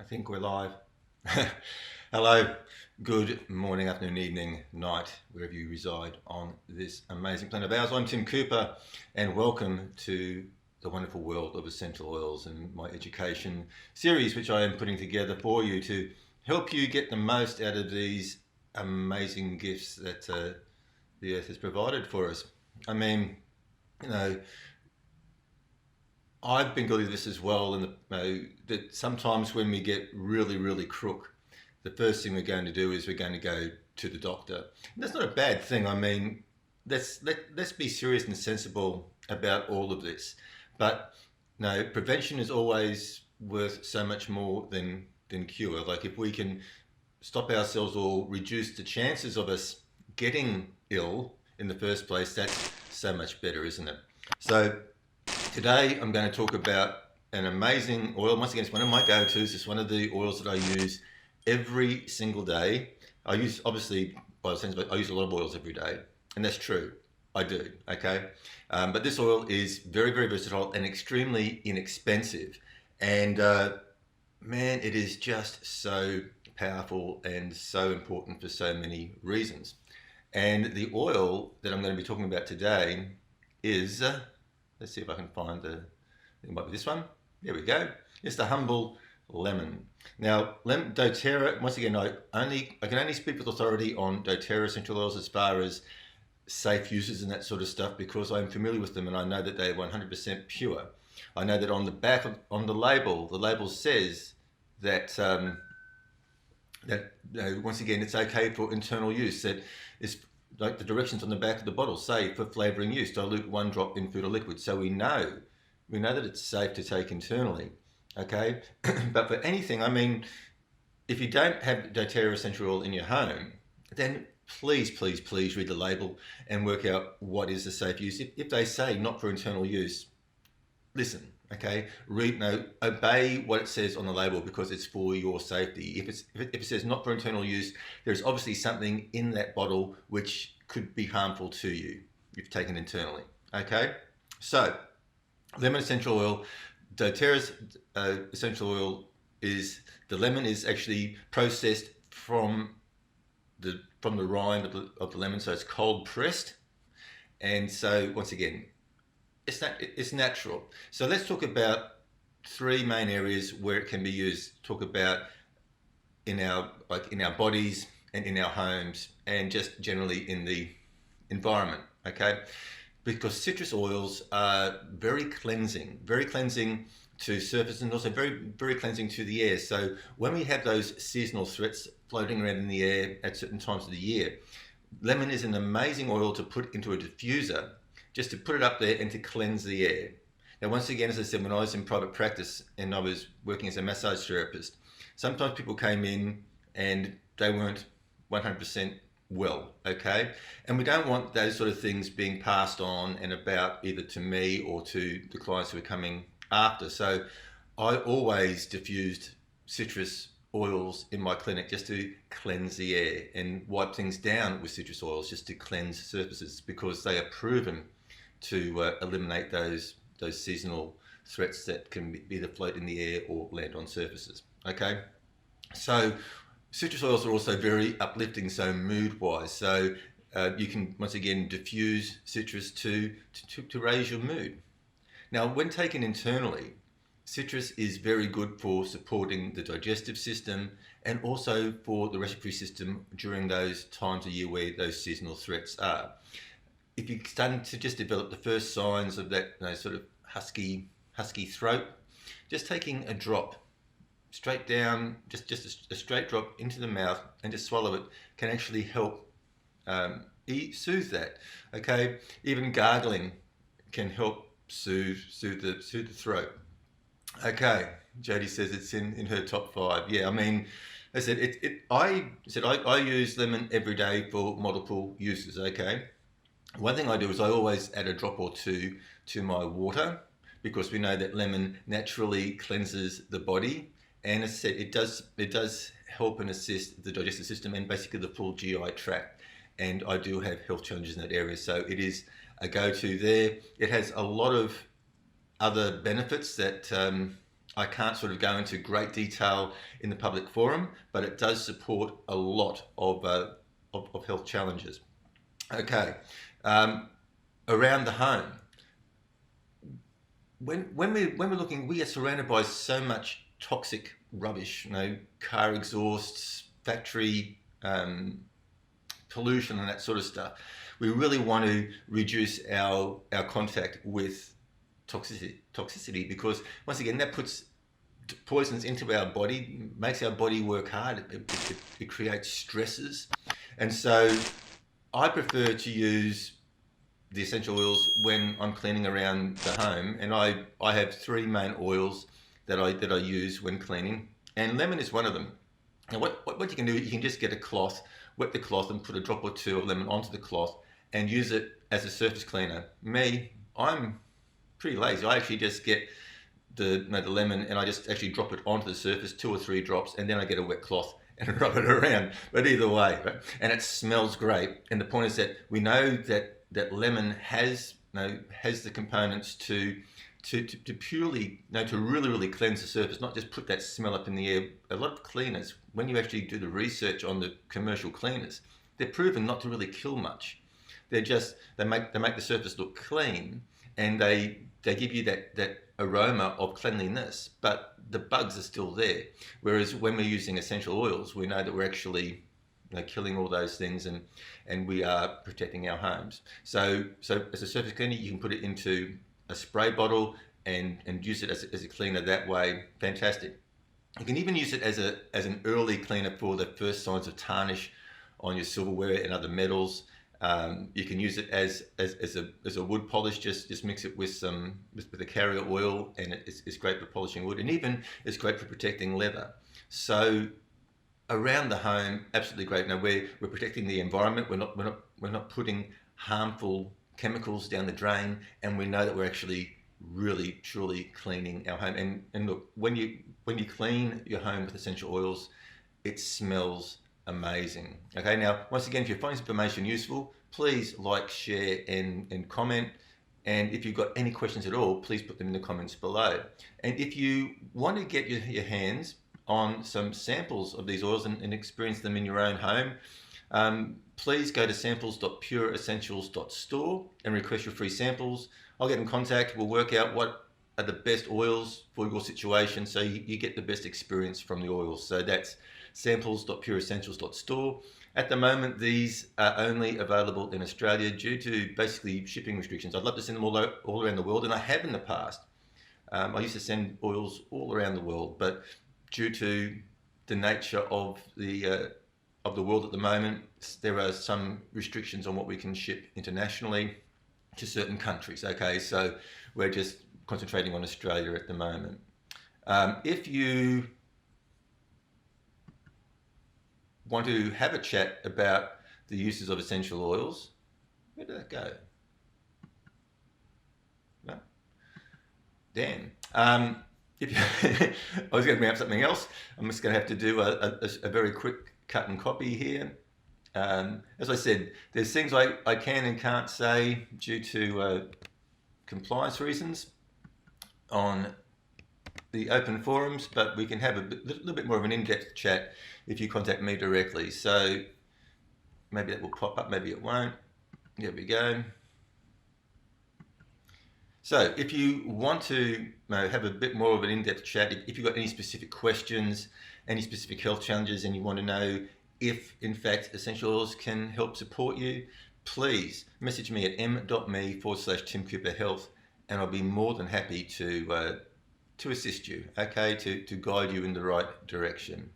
think we're live. Hello, good morning, afternoon, evening, night, wherever you reside on this amazing planet of ours. I'm Tim Cooper, and welcome to the wonderful world of essential oils and my education series, which I am putting together for you to help you get the most out of these amazing gifts that the earth has provided for us. I mean, you know, I've been guilty of this as well, and that sometimes when we get really crook, the first thing we're going to do is we're going to go to the doctor. And that's not a bad thing. I mean, let's be serious and sensible about all of this. But no, prevention is always worth so much more than cure. Like if we can stop ourselves or reduce the chances of us getting ill in the first place, that's so much better, isn't it? So today I'm going to talk about an amazing oil. Once again, it's one of my go-tos. It's one of the oils that I use every single day. I use, obviously, by the sense of it, I use a lot of oils every day, and that's true. I do, okay? But this oil is very versatile and extremely inexpensive. And man, it is just so powerful and so important for so many reasons. And the oil that I'm going to be talking about today is... let's see if I can find it might be this one. There we go. It's the Humble Lemon. Now, doTERRA, once again, I can only speak with authority on doTERRA essential oils as far as safe uses and that sort of stuff, because I'm familiar with them and I know that they're 100% pure. I know that on the back, on the label says that, once again, it's okay for internal use. That it's like the directions on the back of the bottle say for flavoring use, dilute 1 drop in food or liquid. So we know that it's safe to take internally, okay? But for anything, I mean, if you don't have doTERRA essential oil in your home, then please read the label and work out what is the safe use. If they say not for internal use, listen, okay? Obey what it says on the label, because it's for your safety. If it says not for internal use, there's obviously something in that bottle which could be harmful to you if taken internally, okay? So, lemon essential oil, doTERRA's essential oil is, the lemon is actually processed from the rind of the lemon, so it's cold pressed. And so, once again, it's natural. So let's talk about 3 main areas where it can be used. Talk about in our bodies and in our homes and just generally in the environment, okay? Because citrus oils are very cleansing to surface, and also very cleansing to the air. So when we have those seasonal threats floating around in the air at certain times of the year, lemon is an amazing oil to put into a diffuser, just to put it up there and to cleanse the air. Now, once again, as I said, when I was in private practice and I was working as a massage therapist, sometimes people came in and they weren't 100% well, okay? And we don't want those sort of things being passed on and about either to me or to the clients who are coming after. So I always diffused citrus oils in my clinic just to cleanse the air, and wipe things down with citrus oils just to cleanse surfaces, because they are proven to eliminate those seasonal threats that can either float in the air or land on surfaces, okay? So citrus oils are also very uplifting, so mood-wise. So you can, once again, diffuse citrus to raise your mood. Now, when taken internally, citrus is very good for supporting the digestive system and also for the respiratory system during those times of year where those seasonal threats are. If you're starting to just develop the first signs of that sort of husky throat, just taking a drop straight down, just a straight drop into the mouth and just swallow it, can actually help soothe that, okay? Even gargling can help soothe the throat. Okay, Jody says it's in her top 5. Yeah, I mean, I use lemon every day for multiple uses, okay? One thing I do is I always add a drop or 2 to my water, because we know that lemon naturally cleanses the body, and as I said, it does help and assist the digestive system and basically the full GI tract. And I do have health challenges in that area, so it is a go-to there. It has a lot of other benefits that I can't sort of go into great detail in the public forum, but it does support a lot of health challenges. Okay, around the home. When we're looking, we are surrounded by so much toxic rubbish, car exhausts, factory pollution and that sort of stuff. We really want to reduce our contact with toxicity because, once again, that puts poisons into our body, makes our body work hard, it creates stresses. And so I prefer to use the essential oils when I'm cleaning around the home, and I have 3 main oils that I use when cleaning, and lemon is one of them. And what you can do, you can just get a cloth, wet the cloth and put a drop or 2 of lemon onto the cloth and use it as a surface cleaner. Me, I'm pretty lazy. I actually just get the lemon and I just actually drop it onto the surface, 2 or 3 drops, and then I get a wet cloth and rub it around. But either way, right? And it smells great. And the point is that we know that lemon has the components to purely, to really cleanse the surface, not just put that smell up in the air. A lot of cleaners, when you actually do the research on the commercial cleaners, they're proven not to really kill much. They make the surface look clean, and they give you that aroma of cleanliness, but the bugs are still there. Whereas when we're using essential oils, we know that we're actually killing all those things, and we are protecting our homes. So as a surface cleaner, you can put it into a spray bottle and use it as a cleaner that way. Fantastic. You can even use it as an early cleaner for the first signs of tarnish on your silverware and other metals. You can use it as a wood polish. Just mix it with a carrier oil, and it's great for polishing wood, and even it's great for protecting leather. So around the home, absolutely great. Now we're protecting the environment. We're not putting harmful chemicals down the drain, and we know that we're actually really truly cleaning our home. And look, when you clean your home with essential oils, it smells amazing. Okay, now once again, if you find this information useful, please like, share, and comment. And if you've got any questions at all, please put them in the comments below. And if you want to get your hands on some samples of these oils and experience them in your own home, please go to samples.pureessentials.store and request your free samples. I'll get in contact. We'll work out what are the best oils for your situation, so you get the best experience from the oils. So that's samples.pureessentials.store. At the moment, these are only available in Australia due to basically shipping restrictions. I'd love to send them all around the world, and I have in the past. I used to send oils all around the world, but due to the nature of the world at the moment, there are some restrictions on what we can ship internationally to certain countries. Okay, so we're just concentrating on Australia at the moment. If you want to have a chat about the uses of essential oils, where did that go? No? Damn. If you I was going to bring up something else. I'm just going to have to do a very quick cut and copy here. As I said, there's things I can and can't say due to compliance reasons on the open forums, but we can have a little bit more of an in-depth chat if you contact me directly. So maybe that will pop up, maybe it won't. There we go. So if you want to have a bit more of an in-depth chat, if you've got any specific questions, any specific health challenges, and you want to know if, in fact, essential oils can help support you, please message me at m.me/Tim Cooper Health, and I'll be more than happy to assist you, okay, to guide you in the right direction.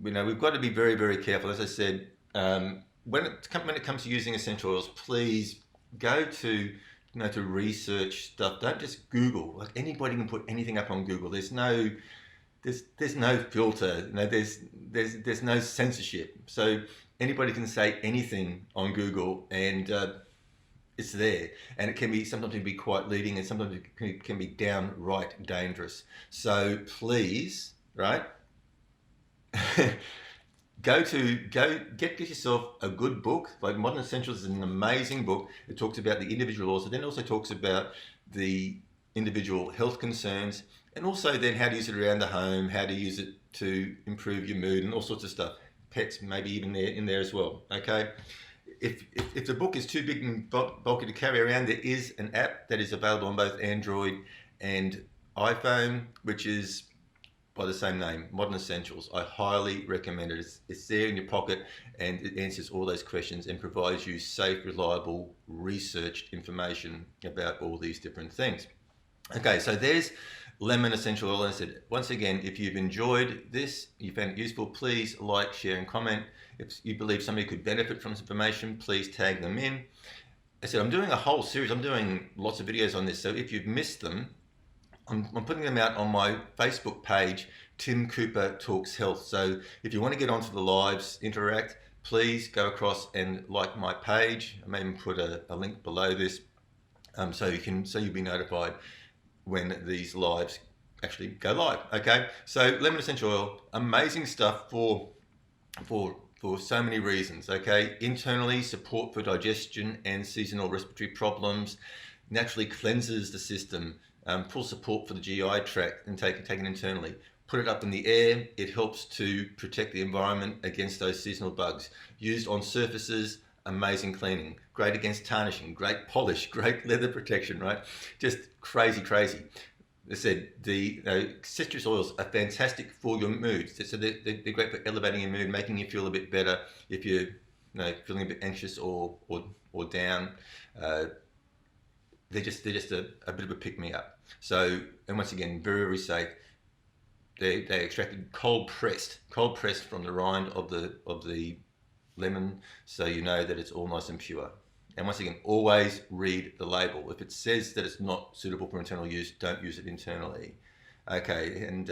We've got to be very, very careful. As I said, when it comes to using essential oils, please go to research stuff. Don't just Google. Like, anybody can put anything up on Google. There's no filter. There's no censorship. So anybody can say anything on Google, and it's there. And it can sometimes be quite leading, and sometimes it can be downright dangerous. So please, right? Get yourself a good book. Like Modern Essentials is an amazing book. It talks about the individual oils, and then also talks about the individual health concerns, And also then how to use it around the home, how to use it to improve your mood and all sorts of stuff. Pets maybe even in there as well. Okay. If the book is too big and bulky to carry around, there is an app that is available on both Android and iPhone, which is by the same name, Modern Essentials. I highly recommend it. It's there in your pocket and it answers all those questions and provides you safe, reliable, researched information about all these different things. Okay, so there's lemon essential oil. I said, once again, if you've enjoyed this, you found it useful, please like, share, and comment. If you believe somebody could benefit from this information, please tag them in. I said, I'm doing a whole series. I'm doing lots of videos on this. So if you've missed them, I'm putting them out on my Facebook page, Tim Cooper Talks Health. So if you want to get onto the lives, interact, please go across and like my page. I may even put a link below this so you'll be notified when these lives actually go live. Okay, so lemon essential oil, amazing stuff for so many reasons. Okay, internally, support for digestion and seasonal respiratory problems, naturally cleanses the system, full support for the GI tract and taken internally. Put it up in the air, it helps to protect the environment against those seasonal bugs. Used on surfaces, amazing cleaning. Great against tarnishing, great polish, great leather protection, right? Just crazy. I said the citrus oils are fantastic for your mood. So they're great for elevating your mood, making you feel a bit better if you're feeling a bit anxious or down. They're just a bit of a pick-me-up. So, and once again, very safe. They extracted cold pressed from the rind of the lemon, so you know that it's all nice and pure. And once again, always read the label. If it says that it's not suitable for internal use, don't use it internally. Okay, and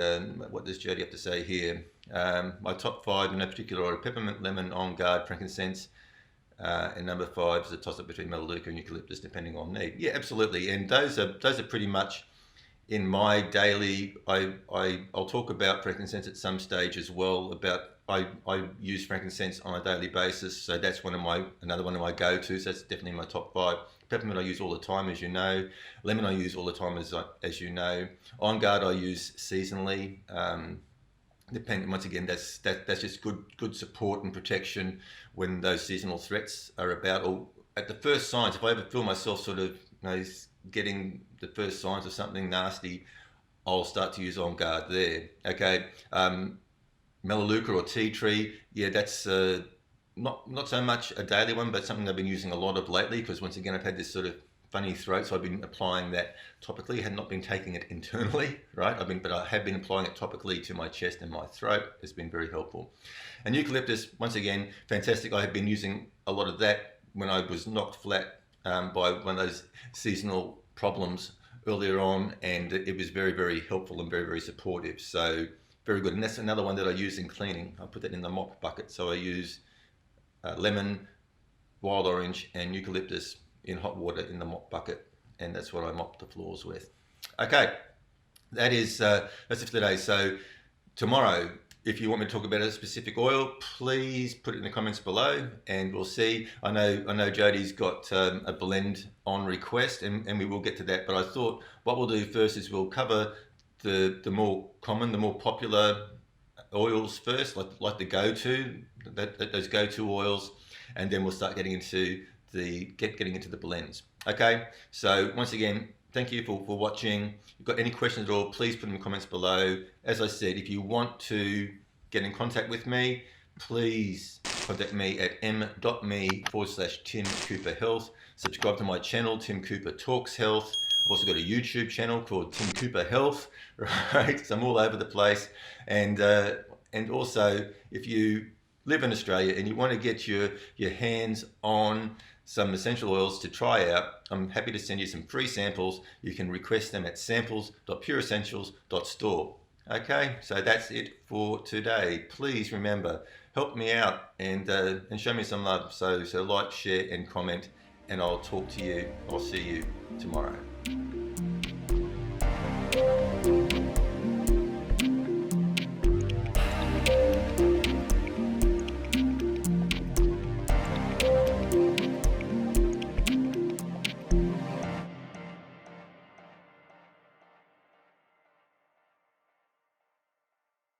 what does Jody have to say here? My top 5 in no particular order: peppermint, lemon, on guard, frankincense, and number 5 is a toss-up between melaleuca and eucalyptus, depending on need. Yeah, absolutely. And those are pretty much in my daily. I'll talk about frankincense at some stage as well. I use frankincense on a daily basis, so that's another one of my go-tos. That's definitely my top 5. Peppermint I use all the time, as you know. Lemon I use all the time, as you know. On guard I use seasonally. Once again, that's just good support and protection when those seasonal threats are about, or at the first signs. If I ever feel myself sort of getting the first signs of something nasty, I'll start to use on guard there. Okay. Melaleuca or tea tree, yeah, that's not so much a daily one, but something I've been using a lot of lately, because once again I've had this sort of funny throat, so I've been applying that topically. I had not been taking it internally, right? But I have been applying it topically to my chest and my throat. It's been very helpful. And eucalyptus, once again, fantastic. I have been using a lot of that when I was knocked flat by one of those seasonal problems earlier on, and it was very helpful and very supportive. So very good. And that's another one that I use in cleaning. I put that in the mop bucket. So I use lemon, wild orange, and eucalyptus in hot water in the mop bucket, and that's what I mop the floors with. Okay, that's it for today. So tomorrow, if you want me to talk about a specific oil, please put it in the comments below, and we'll see. I know Jody's got a blend on request, and we will get to that. But I thought what we'll do first is we'll cover the more common, the more popular oils first, like the go-to, those go-to oils, and then we'll start getting into the blends. Okay, so once again, thank you for watching. If you've got any questions at all, please put them in the comments below. As I said, if you want to get in contact with me, please contact me at m.me/Tim Cooper Health. Subscribe to my channel, Tim Cooper Talks Health. I've also got a YouTube channel called Tim Cooper Health, right? So I'm all over the place. And also, if you live in Australia and you want to get your hands on some essential oils to try out, I'm happy to send you some free samples. You can request them at samples.pureessentials.store. Okay, so that's it for today. Please remember, help me out and show me some love. So like, share, and comment, and I'll talk to you. I'll see you tomorrow.